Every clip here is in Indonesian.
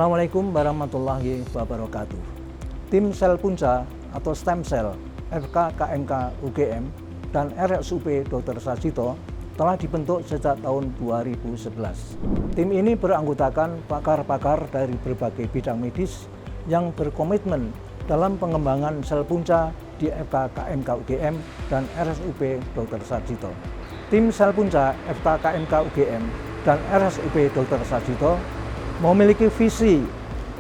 Assalamualaikum warahmatullahi wabarakatuh. Tim Sel Punca atau Stem Cell FK KMK UGM dan RSUP Dr. Sarjito telah dibentuk sejak tahun 2011. Tim ini beranggotakan pakar-pakar dari berbagai bidang medis yang berkomitmen dalam pengembangan sel punca di FK KMK UGM dan RSUP Dr. Sarjito. Tim Sel Punca FK KMK UGM dan RSUP Dr. Sarjito memiliki visi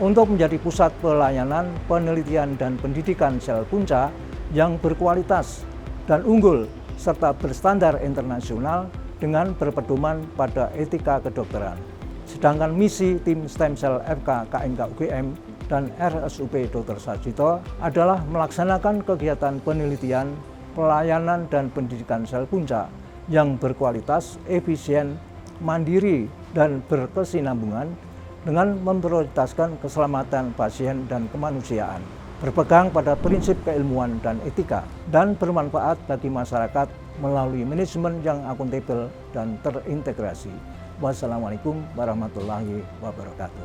untuk menjadi pusat pelayanan, penelitian, dan pendidikan sel punca yang berkualitas dan unggul serta berstandar internasional dengan berpedoman pada etika kedokteran. Sedangkan misi tim Stem Cell FK KMK UGM dan RSUP Dr. Sarjito adalah melaksanakan kegiatan penelitian, pelayanan, dan pendidikan sel punca yang berkualitas, efisien, mandiri, dan berkesinambungan dengan memprioritaskan keselamatan pasien dan kemanusiaan, berpegang pada prinsip keilmuan dan etika, dan bermanfaat bagi masyarakat melalui manajemen yang akuntabel dan terintegrasi. Wassalamualaikum warahmatullahi wabarakatuh.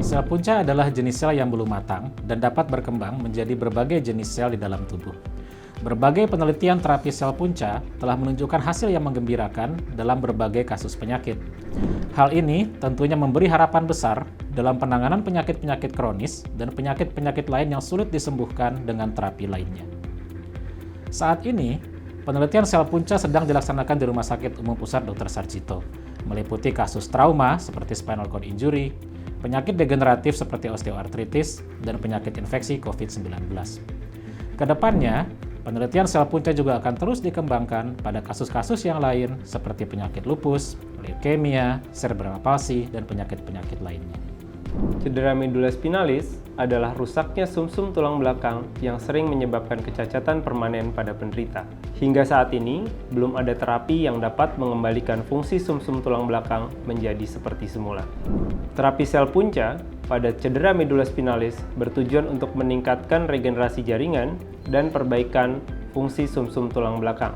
Sel punca adalah jenis sel yang belum matang dan dapat berkembang menjadi berbagai jenis sel di dalam tubuh. Berbagai penelitian terapi sel punca telah menunjukkan hasil yang menggembirakan dalam berbagai kasus penyakit. Hal ini tentunya memberi harapan besar dalam penanganan penyakit-penyakit kronis dan penyakit-penyakit lain yang sulit disembuhkan dengan terapi lainnya. Saat ini, penelitian sel punca sedang dilaksanakan di Rumah Sakit Umum Pusat Dr. Sarjito, meliputi kasus trauma seperti spinal cord injury, penyakit degeneratif seperti osteoartritis, dan penyakit infeksi COVID-19. Kedepannya, penelitian sel punca juga akan terus dikembangkan pada kasus-kasus yang lain seperti penyakit lupus, leukemia, cerebral palsy, dan penyakit-penyakit lainnya. Cedera medula spinalis adalah rusaknya sumsum tulang belakang yang sering menyebabkan kecacatan permanen pada penderita. Hingga saat ini, belum ada terapi yang dapat mengembalikan fungsi sumsum tulang belakang menjadi seperti semula. Terapi sel punca pada cedera medula spinalis bertujuan untuk meningkatkan regenerasi jaringan dan perbaikan fungsi sumsum tulang belakang.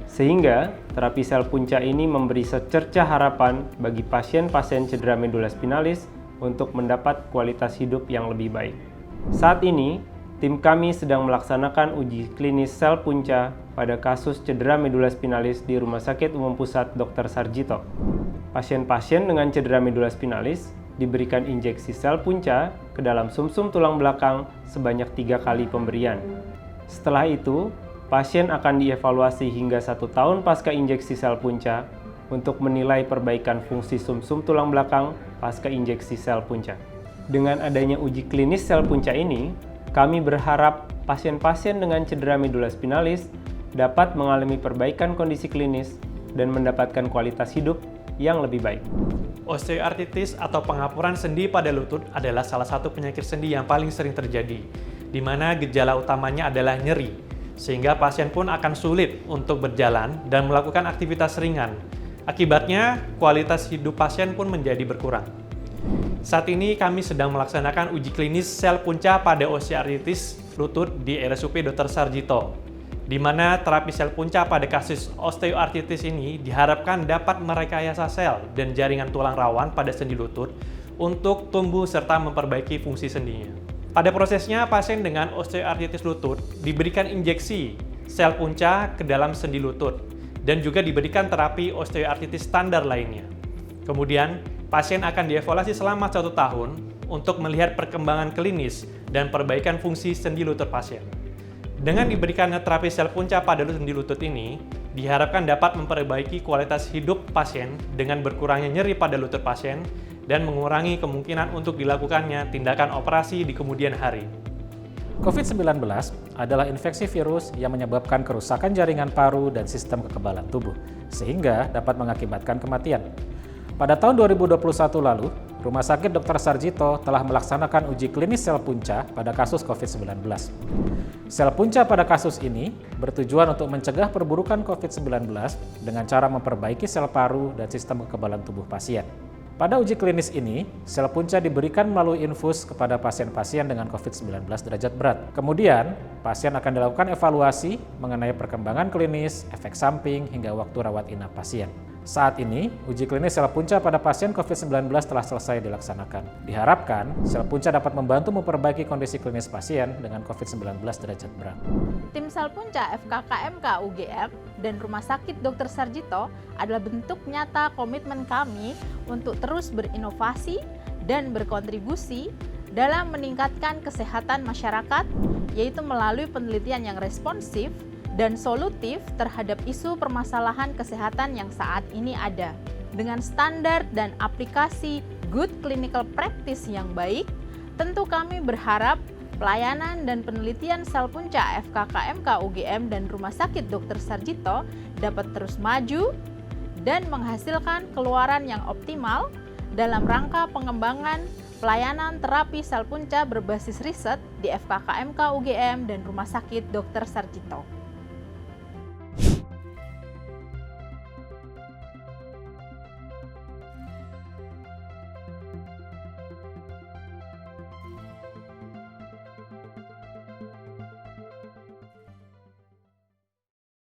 Sehingga, terapi sel punca ini memberi secercah harapan bagi pasien-pasien cedera medula spinalis untuk mendapat kualitas hidup yang lebih baik. Saat ini, tim kami sedang melaksanakan uji klinis sel punca pada kasus cedera medula spinalis di Rumah Sakit Umum Pusat Dr. Sarjito. Pasien-pasien dengan cedera medula spinalis diberikan injeksi sel punca ke dalam sumsum tulang belakang sebanyak 3 kali pemberian. Setelah itu, pasien akan dievaluasi hingga 1 tahun pasca injeksi sel punca untuk menilai perbaikan fungsi sumsum tulang belakang pasca injeksi sel punca. Dengan adanya uji klinis sel punca ini, kami berharap pasien-pasien dengan cedera medula spinalis dapat mengalami perbaikan kondisi klinis dan mendapatkan kualitas hidup yang lebih baik. Osteoartritis atau pengapuran sendi pada lutut adalah salah satu penyakit sendi yang paling sering terjadi, di mana gejala utamanya adalah nyeri, sehingga pasien pun akan sulit untuk berjalan dan melakukan aktivitas ringan. Akibatnya, kualitas hidup pasien pun menjadi berkurang. Saat ini kami sedang melaksanakan uji klinis sel punca pada osteoartritis lutut di RSUP Dr. Sarjito, di mana terapi sel punca pada kasus osteoartritis ini diharapkan dapat merekayasa sel dan jaringan tulang rawan pada sendi lutut untuk tumbuh serta memperbaiki fungsi sendinya. Pada prosesnya, pasien dengan osteoartritis lutut diberikan injeksi sel punca ke dalam sendi lutut dan juga diberikan terapi osteoartritis standar lainnya. Kemudian, pasien akan dievaluasi selama 1 tahun untuk melihat perkembangan klinis dan perbaikan fungsi sendi lutut pasien. Dengan diberikannya terapi sel punca pada sendi lutut ini, diharapkan dapat memperbaiki kualitas hidup pasien dengan berkurangnya nyeri pada lutut pasien dan mengurangi kemungkinan untuk dilakukannya tindakan operasi di kemudian hari. COVID-19 adalah infeksi virus yang menyebabkan kerusakan jaringan paru dan sistem kekebalan tubuh, sehingga dapat mengakibatkan kematian. Pada tahun 2021 lalu, Rumah Sakit Dr. Sarjito telah melaksanakan uji klinis sel punca pada kasus COVID-19. Sel punca pada kasus ini bertujuan untuk mencegah perburukan COVID-19 dengan cara memperbaiki sel paru dan sistem kekebalan tubuh pasien. Pada uji klinis ini, sel punca diberikan melalui infus kepada pasien-pasien dengan COVID-19 derajat berat. Kemudian, pasien akan dilakukan evaluasi mengenai perkembangan klinis, efek samping, hingga waktu rawat inap pasien. Saat ini, uji klinis sel punca pada pasien COVID-19 telah selesai dilaksanakan. Diharapkan, sel punca dapat membantu memperbaiki kondisi klinis pasien dengan COVID-19 derajat berat. Tim sel punca FKKMK UGM dan Rumah Sakit Dr. Sarjito adalah bentuk nyata komitmen kami untuk terus berinovasi dan berkontribusi dalam meningkatkan kesehatan masyarakat, yaitu melalui penelitian yang responsif dan solutif terhadap isu permasalahan kesehatan yang saat ini ada. Dengan standar dan aplikasi good clinical practice yang baik, tentu kami berharap pelayanan dan penelitian sel punca FKKMK UGM dan Rumah Sakit Dr. Sarjito dapat terus maju dan menghasilkan keluaran yang optimal dalam rangka pengembangan pelayanan terapi sel punca berbasis riset di FKKMK UGM dan Rumah Sakit Dr. Sarjito.